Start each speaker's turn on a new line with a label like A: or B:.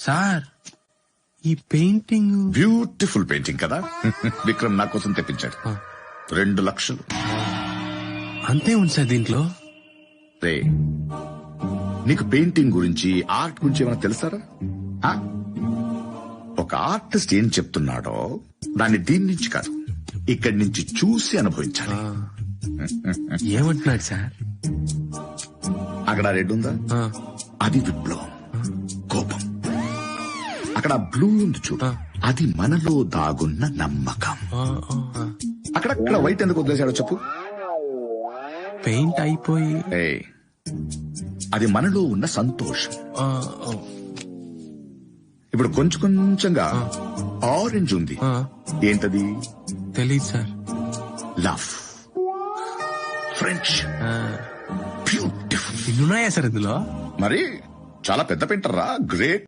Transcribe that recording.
A: Sir ఈ painting
B: beautiful painting కదా. విక్రమ్ నా కోసం తెప్పించాడు. 2 లక్షలు.
A: అంతే ఉంది సార్ దీంట్లో.
B: రే, నీకు పెయింటింగ్ గురించి ఆర్ట్ గురించి ఏమైనా తెలుసారా? ఆ? ఒక ఆర్టిస్ట్ ఏం చెప్తున్నాడో దాన్ని దీని నుంచి కాదు, ఇక్కడి నుంచి చూసి అనుభవించాలి.
A: ఏమంటున్నాడు సార్?
B: అక్కడ రెడ్ ఉందా, అది విప్లవం, కోపం. అక్కడ బ్లూ ఉంది చూడు, అది మనలో దాగున్న నమ్మకం. అక్కడక్కడ వైట్ ఎందుకు వదిలేశాడో చెప్పు.
A: పెయింట్ అయిపోయి
B: అది మనలో ఉన్న సంతోషం. ఇప్పుడు కొంచెం కొంచెంగా ఆరెంజ్ ఉంది, ఏంటది?
A: తెలీదు సార్.
B: Love, friendship, beautiful.
A: ఇన్నున్నాయా సార్ ఇందులో?
B: మరి చాలా పెద్ద పెయింటర్ రా, గ్రేట్.